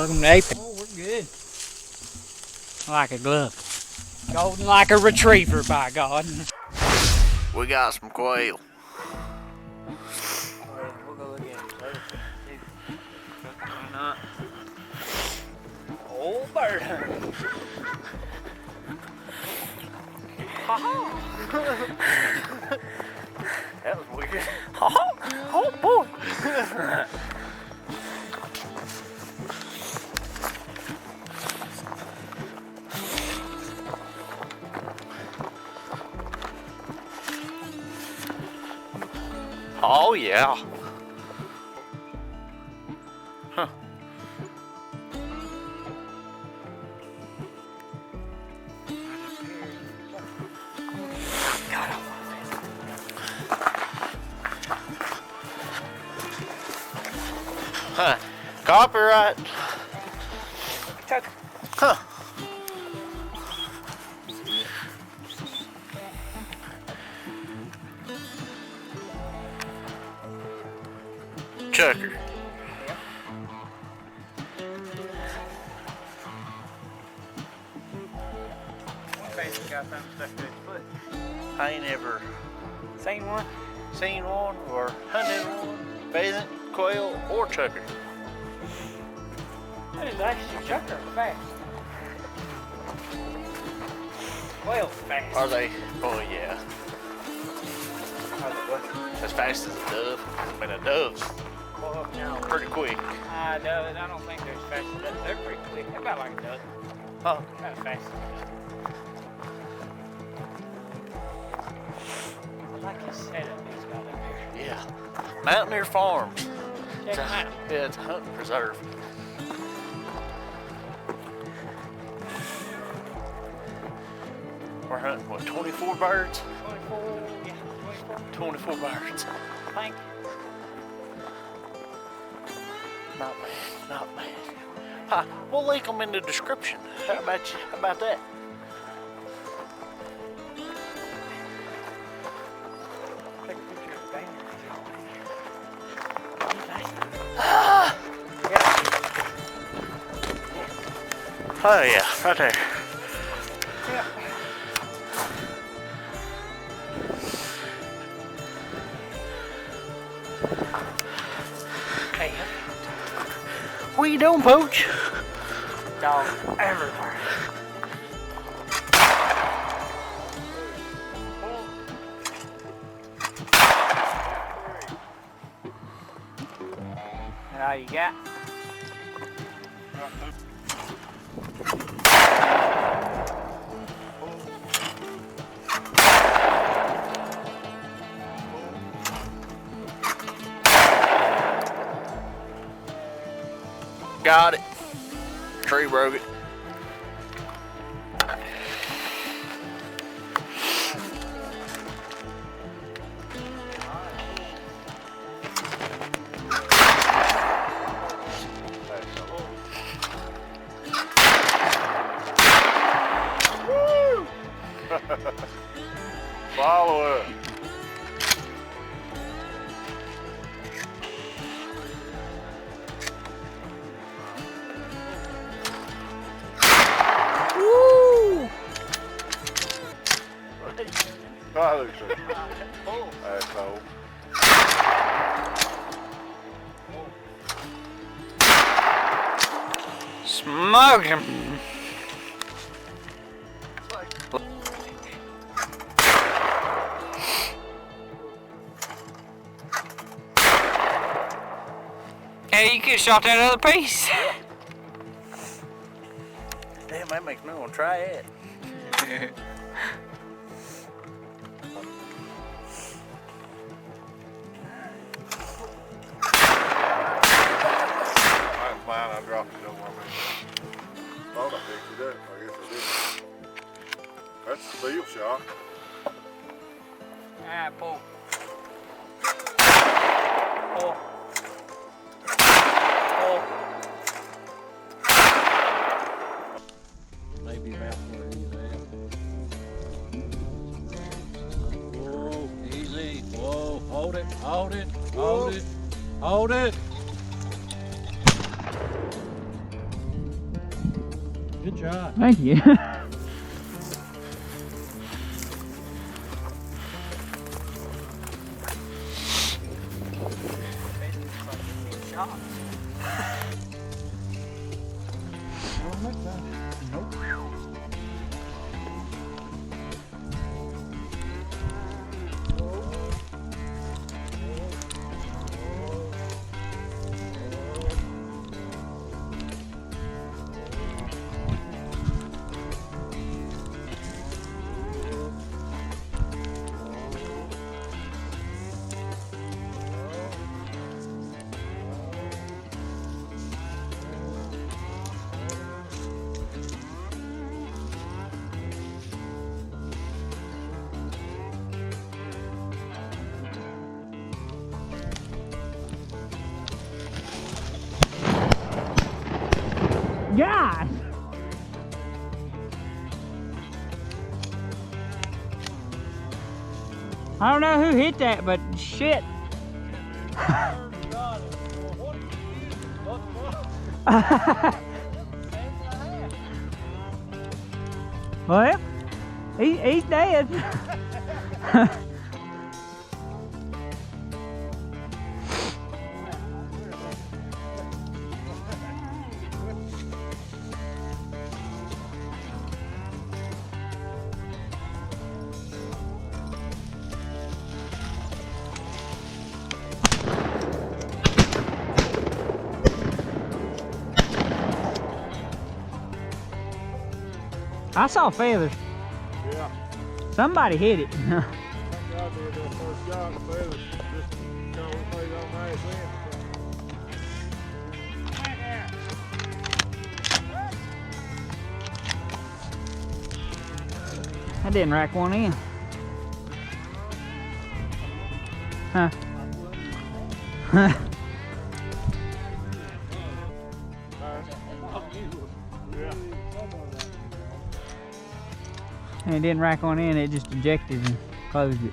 Welcome to Upland. Oh, we're good. Like a glove. Golden like a retriever, by God. We got some quail. We'll go look at it. Old bird hunting. That was weird. Oh boy. Oh yeah. Huh. Huh. Copyright. Huh. Chucker. One face got something stuck to his foot. I ain't ever Seen one? seen one or hunted one, pheasant, quail, or chucker. That is actually chucker fast. Well, fast. Are they? Oh yeah. Are they what? As fast as a dove. I mean, a dove's Well, no. pretty quick. I don't think they're as fast as that. They're pretty quick. They're about like a dozen. Oh, Not as fast as a dozen. I like his setup he's got up here. yeah. Mountaineer Farms. Check him out. Yeah, it's a hunting preserve. We're hunting, what, 24 birds? 24, yeah, 24. 24 birds. Thank you. Not bad, not bad. Hi, we'll link them in the description. How about you? How about that? Take a picture of the banner. Oh yeah, right there. Yeah. Hey, What you doing, Pooch? dog everywhere. That all you got? Got it. Tree broke it. Woo! Follow it. Oh, asshole. Smoke him. Hey, you could have shot that other piece. Damn, that makes me want to try it. Mine's mine, I dropped it over me. Thought I picked it up, I guess I didn't. That's a steel shot. Ah, pull. Pull. Pull. Maybe about where he's at. Whoa, easy. Whoa, hold it, hold it, hold it, hold it. shot. Thank you. God! I don't know who hit that, but shit. Well, he's dead. I saw feathers. Yeah. Somebody hit it. I did that first shot. The feathers just kind of played on my I didn't rack one in. Huh? And it didn't rack on in, it just ejected and closed it.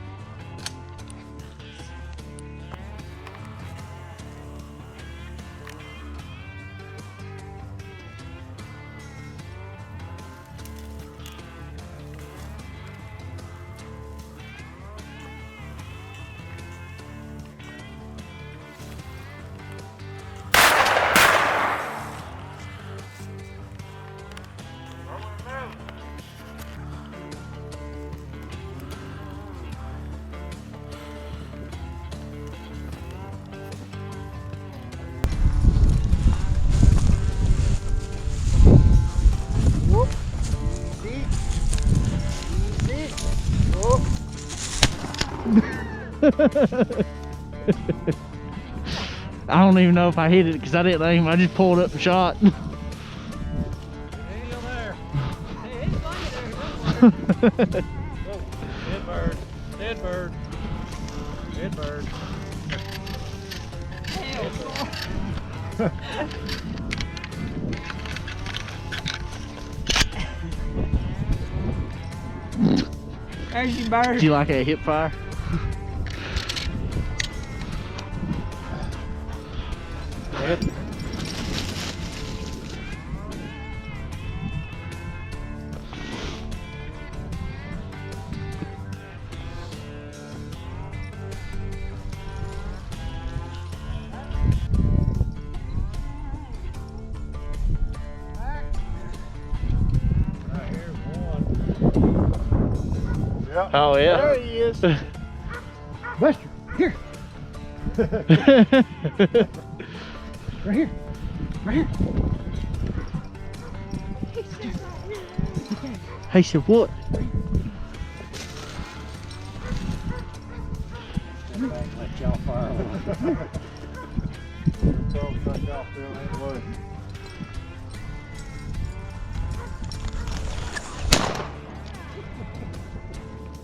I don't even know if I hit it because I didn't aim. I just pulled up and shot. Dead bird. Dead bird. Dead bird. There's your bird. Do you like a hip fire? Dead. Yeah. Oh yeah. There he is. Buster, here. Right here. Right here. Hey, said what? Let y'all fire away.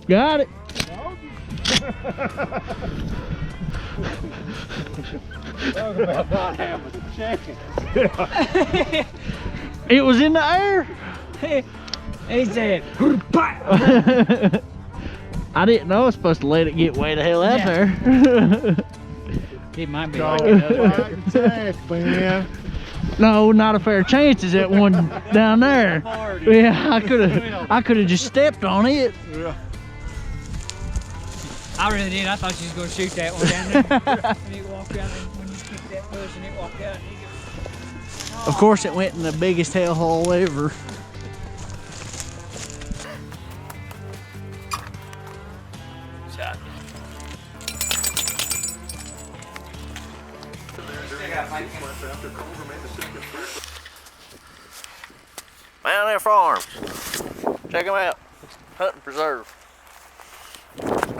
Got it. Talk about not having a chicken. It was in the air. He said, I didn't know I was supposed to let it get way the hell out Yeah. there. it might be Dog, like another. man. No, not a fair chance is that one down there. Yeah, I could have just stepped on it. I really did. I thought you was gonna shoot that one down there. And it walked out, and when you kicked that push and it walked out, and it Of course, it went in the biggest hellhole ever. Shot. Mount Air Farms. Check them out. Hunting Preserve.